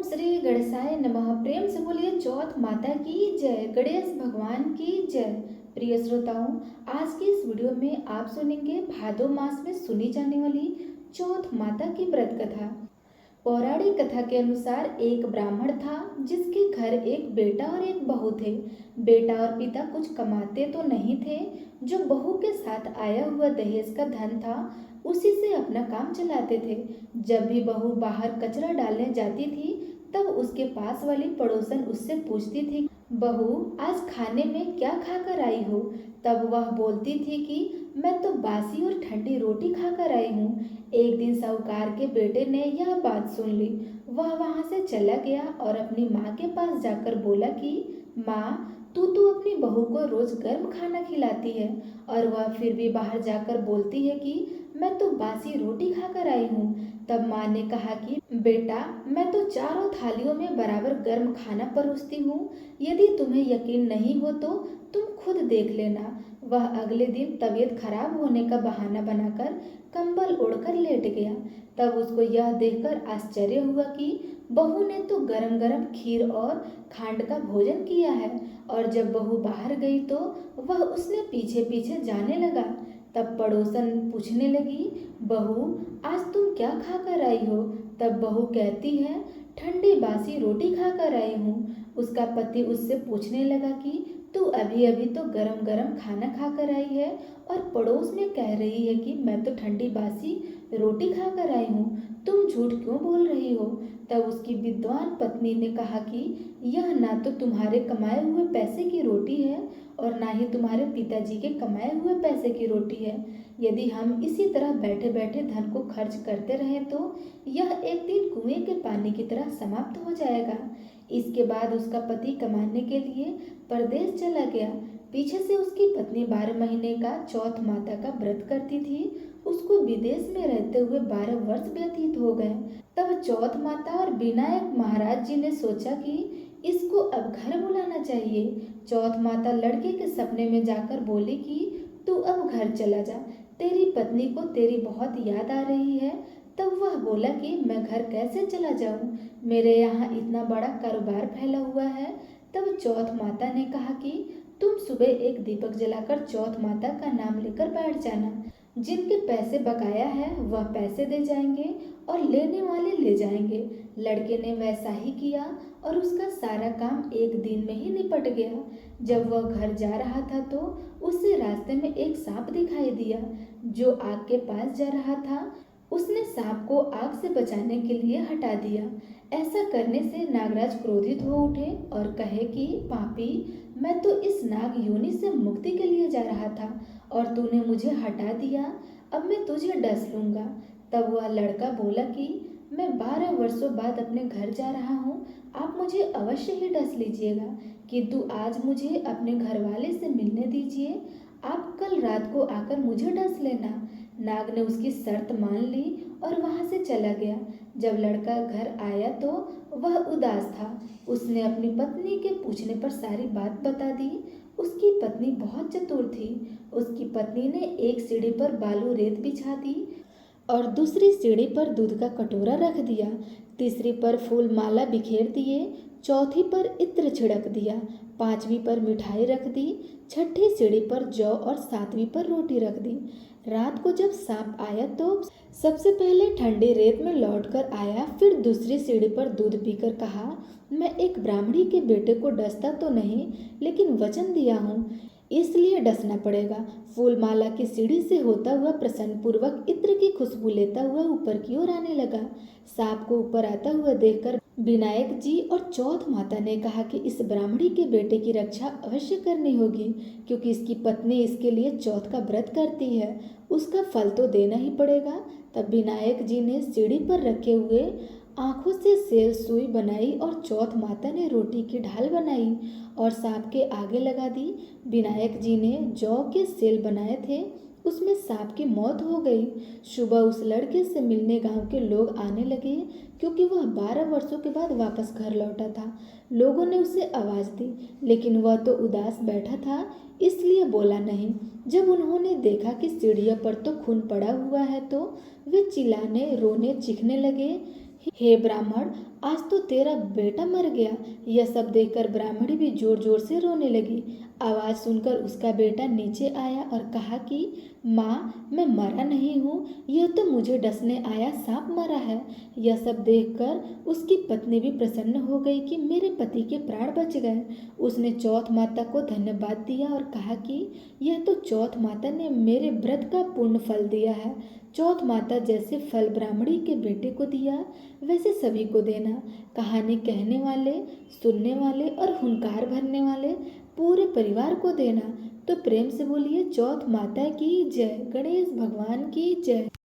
श्री गणेशाय नमः। प्रेम से बोलिए चौथ माता की जय, गणेश भगवान की जय। प्रिय श्रोताओं, आज की इस वीडियो में आप सुनेंगे भादो मास में सुनी जाने वाली चौथ माता की व्रत कथा। पौराणिक कथा के अनुसार एक ब्राह्मण था जिसके घर एक बेटा और एक बहू थे। बेटा और पिता कुछ कमाते तो नहीं थे, जो बहू के साथ आया हुआ दहेज का धन था उसी से अपना काम चलाते थे। जब भी बहू बाहर कचरा डालने जाती थी तब उसके पास वाली पड़ोसन उससे पूछती थी, बहू आज खाने में क्या खाकर आई हो? तब वह बोलती थी कि मैं तो बासी और ठंडी रोटी खाकर आई हूँ। एक दिन साहूकार के बेटे ने यह बात सुन ली। वह वहां से चला गया और अपनी माँ के पास जाकर बोला कि माँ, तू तो अपनी बहू को रोज गर्म खाना खिलाती है और वह फिर भी बाहर जाकर बोलती है कि मैं तो बासी रोटी खाकर आई हूँ। तब माँ ने कहा कि बेटा, मैं तो चारों थालियों में बराबर गर्म खाना परोसती हूँ। यदि तुम्हें यकीन नहीं हो तो तुम खुद देख लेना। वह अगले दिन तबीयत खराब होने का बहाना बनाकर कंबल ओढ़कर लेट गया। तब उसको यह देखकर आश्चर्य हुआ कि बहू ने तो गरम गरम खीर और खांड का भोजन किया है। और जब बहू बाहर गई तो वह उसने पीछे पीछे जाने लगा। तब पड़ोसन पूछने लगी, बहू आज तुम क्या खाकर आई हो? तब बहू कहती है, ठंडी बासी रोटी खाकर आई हूँ। उसका पति उससे पूछने लगा कि तू अभी अभी तो गरम गरम खाना खाकर आई है और पड़ोस में कह रही है कि मैं तो ठंडी बासी रोटी खाकर आई हूँ। तुम झूठ क्यों बोल रही हो? तब उसकी विद्वान पत्नी ने कहा कि यह ना तो तुम्हारे कमाए हुए पैसे की रोटी है और ना ही तुम्हारे पिताजी के कमाए हुए पैसे की रोटी है। यदि हम इसी तरह बैठे बैठे धन को खर्च करते रहें तो यह एक दिन कुएं के पानी की तरह समाप्त हो जाएगा। इसके बाद उसका पति कमाने के लिए परदेश चला गया। पीछे से उसकी पत्नी 12 महीने का चौथ माता का व्रत करती थी। उसको विदेश में रहते हुए 12 वर्ष व्यतीत हो गए। तब चौथ माता और विनायक महाराज जी ने सोचा कि इसको अब घर बुलाना चाहिए। चौथ माता लड़के के सपने में जाकर बोली कि तू अब घर चला जा, तेरी पत्नी को तेरी बहुत याद आ रही है। तब वह बोला कि मैं घर कैसे चला जाऊं, मेरे यहाँ इतना बड़ा कारोबार फैला हुआ है। तब चौथ माता ने कहा कि तुम सुबह एक दीपक जलाकर चौथ माता का नाम लेकर बैठ जाना। जिनके पैसे बकाया है वह पैसे दे जाएंगे और लेने वाले ले जाएंगे। लड़के ने वैसा ही किया और उसका सारा काम एक दिन में ही निपट गया। जब वह घर जा रहा था तो उसे रास्ते में एक सांप दिखाई दिया जो आग के पास जा रहा था। उसने सांप को आग से बचाने के लिए हटा दिया। ऐसा करने से नागराज क्रोधित हो उठे और कहे कि पापी, मैं तो इस नाग योनि से मुक्ति के लिए जा रहा था और तूने मुझे हटा दिया। अब मैं तुझे डस लूंगा। तब वह लड़का बोला कि मैं 12 वर्षों बाद अपने घर जा रहा हूँ, आप मुझे अवश्य ही डस लीजिएगा, किंतु आज मुझे अपने घर वाले से मिलने दीजिए। आप कल रात को आकर मुझे डस लेना। नाग ने उसकी शर्त मान ली और वहां से चला गया। जब लड़का घर आया तो वह उदास था। उसने अपनी पत्नी के पूछने पर सारी बात बता दी। उसकी पत्नी बहुत चतुर थी। उसकी पत्नी ने एक सीढ़ी पर बालू रेत बिछा दी और दूसरी सीढ़ी पर दूध का कटोरा रख दिया, तीसरी पर फूल माला बिखेर दिए, चौथी पर इत्र छिड़क दिया, पांचवी पर मिठाई रख दी, छठी सीढ़ी पर जौ और सातवीं पर रोटी रख दी। रात को जब सांप आया तो सबसे पहले ठंडी रेत में लौटकर आया, फिर दूसरी सीढ़ी पर दूध पीकर कहा, मैं एक ब्राह्मणी के बेटे को डसता तो नहीं, लेकिन वचन दिया हूँ इसलिए डसना पड़ेगा। फूल माला की सीढ़ी से होता हुआ प्रसन्न पूर्वक इत्र की खुशबू लेता हुआ ऊपर की ओर आने लगा। सांप को ऊपर आता हुआ देखकर विनायक जी और चौथ माता ने कहा कि इस ब्राह्मणी के बेटे की रक्षा अवश्य करनी होगी, क्योंकि इसकी पत्नी इसके लिए चौथ का व्रत करती है, उसका फल तो देना ही पड़ेगा। तब विनायक जी ने सीढ़ी पर रखे हुए आंखों से सेल सुई बनाई और चौथ माता ने रोटी की ढाल बनाई और सांप के आगे लगा दी। विनायक जी ने जौ के सेल बनाए थे, उसमें सांप की मौत हो गई। सुबह उस लड़के से मिलने गांव के लोग आने लगे, क्योंकि वह 12 वर्षों के बाद वापस घर लौटा था। लोगों ने उसे आवाज दी, लेकिन वह तो उदास बैठा था, इसलिए बोला नहीं। जब उन्होंने देखा कि सीढ़ियों पर तो खून पड़ा हुआ है तो वे चिल्लाने रोने चीखने लगे, हे ब्राह्मण, आज तो तेरा बेटा मर गया। यह सब देखकर ब्राह्मणी भी जोर जोर से रोने लगी। आवाज़ सुनकर उसका बेटा नीचे आया और कहा कि माँ, मैं मरा नहीं हूँ, यह तो मुझे डसने आया सांप मरा है। यह सब देखकर उसकी पत्नी भी प्रसन्न हो गई कि मेरे पति के प्राण बच गए। उसने चौथ माता को धन्यवाद दिया और कहा कि यह तो चौथ माता ने मेरे व्रत का पूर्ण फल दिया है। चौथ माता जैसे फल ब्राह्मणी के बेटे को दिया, वैसे सभी को देना। कहानी कहने वाले, सुनने वाले और हुंकार भरने वाले पूरे परिवार को देना। तो प्रेम से बोलिए चौथ माता की जय, गणेश भगवान की जय।